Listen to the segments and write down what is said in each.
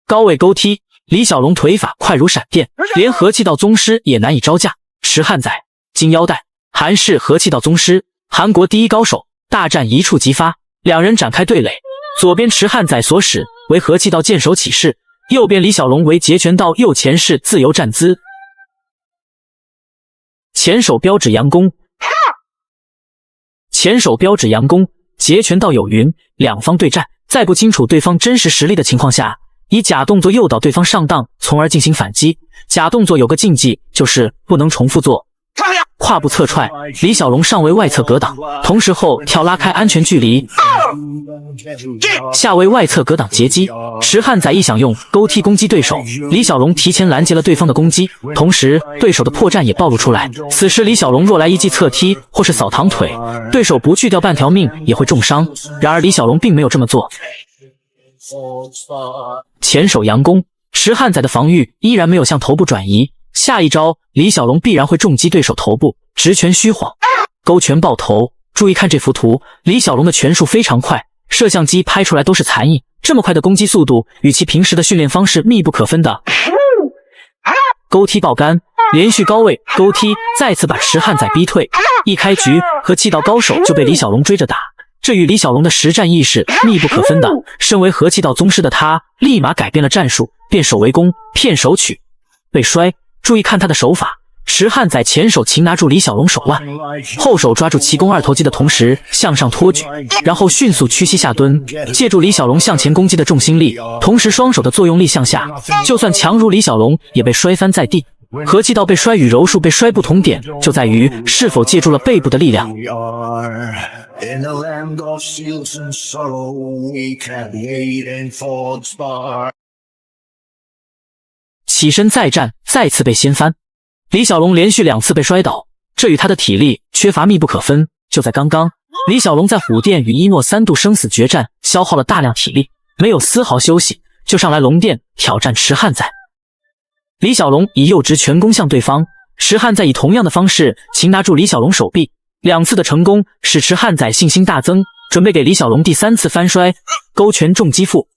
高位勾踢，李小龙腿法快如闪电，连和气道宗师也难以招架。池汉宰金腰带，韩式和气道宗师，韩国第一高手，大战一触即发，两人展开对垒。左边池汉宰所使为和气道剑手起势，右边李小龙为截拳道右前式自由站姿，前手标指佯攻，截拳道有云，两方对战，在不清楚对方真实实力的情况下，以假动作诱导对方上当，从而进行反击。假动作有个禁忌，就是不能重复做。胯部侧踹，李小龙上为外侧格挡，同时后跳拉开安全距离，下为外侧格挡截击。池汉宰亦想用勾踢攻击对手，李小龙提前拦截了对方的攻击，同时对手的破绽也暴露出来。此时李小龙若来一记侧踢或是扫堂腿，对手不去掉半条命也会重伤。然而李小龙并没有这么做，前手佯攻，池汉宰的防御依然没有向头部转移。下一招，李小龙必然会重击对手头部，直拳虚晃，勾拳爆头。注意看这幅图，李小龙的拳术非常快，摄像机拍出来都是残影。这么快的攻击速度，与其平时的训练方式密不可分的。勾踢爆杆，连续高位勾踢，再次把池汉宰逼退。一开局，和气道高手就被李小龙追着打，这与李小龙的实战意识密不可分的。身为和气道宗师的他，立马改变了战术，变手为攻，骗手取，被摔。注意看他的手法，池汉宰前手擒拿住李小龙手腕，后手抓住奇攻二头肌的同时向上托举，然后迅速屈膝下蹲，借助李小龙向前攻击的重心力，同时双手的作用力向下，就算强如李小龙也被摔翻在地。和气道被摔与柔术被摔不同点就在于是否借助了背部的力量。起身再战，再次被掀翻。李小龙连续2次被摔倒，这与他的体力缺乏密不可分。就在刚刚，李小龙在虎殿与一诺3度生死决战，消耗了大量体力，没有丝毫休息，就上来龙殿挑战池汉宰。李小龙以右直拳攻向对方，池汉宰以同样的方式擒拿住李小龙手臂，2次的成功使池汉宰信心大增，准备给李小龙第3次翻摔。勾拳重击腹，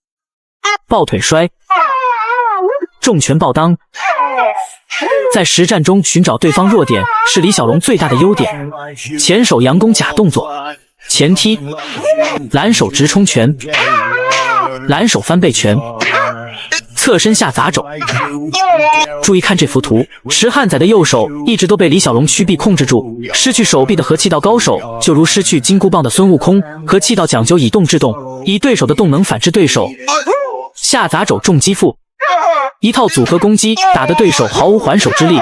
抱腿摔，重拳抱裆。在实战中寻找对方弱点是李小龙最大的优点。前手佯攻假动作，前踢，蓝手直冲拳，蓝手翻背拳，侧身下砸肘。注意看这幅图，池汉宰的右手一直都被李小龙屈臂控制住，失去手臂的和气道高手就如失去金箍棒的孙悟空。和气道讲究以动制动，以对手的动能反制对手。下砸肘重击腹，一套组合攻击打得对手毫无还手之力。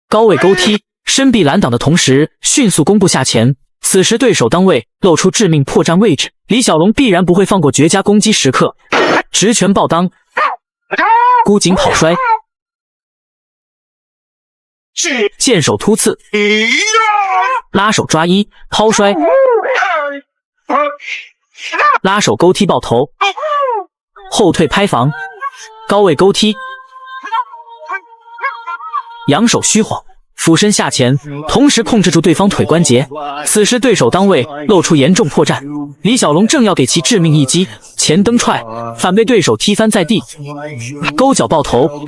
高位勾踢，身臂拦挡的同时迅速弓步下前，此时对手当位露出致命破绽位置，李小龙必然不会放过绝佳攻击时刻。直拳抱裆，箍颈跑摔，剑手突刺，拉手抓一抛摔，拉手勾踢爆头，后退拍防，高位勾踢，仰手虚晃，俯身下潜，同时控制住对方腿关节。此时对手当位露出严重破绽，李小龙正要给其致命一击，前蹬踹，反被对手踢翻在地。勾脚抱头，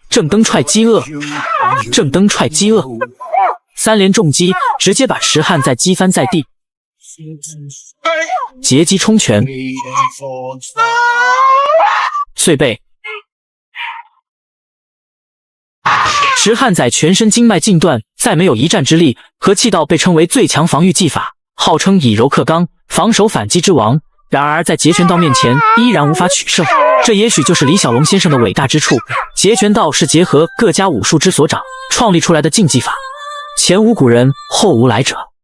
正蹬踹击扼，正蹬踹击扼，3连重击直接把池汉宰击翻在地。截击冲拳，碎背。池汉宰全身经脉尽断，再没有一战之力。和气道被称为最强防御技法，号称以柔克刚，防守反击之王。然而在截拳道面前依然无法取胜，这也许就是李小龙先生的伟大之处。截拳道是结合各家武术之所长创立出来的竞技法，前无古人，后无来者。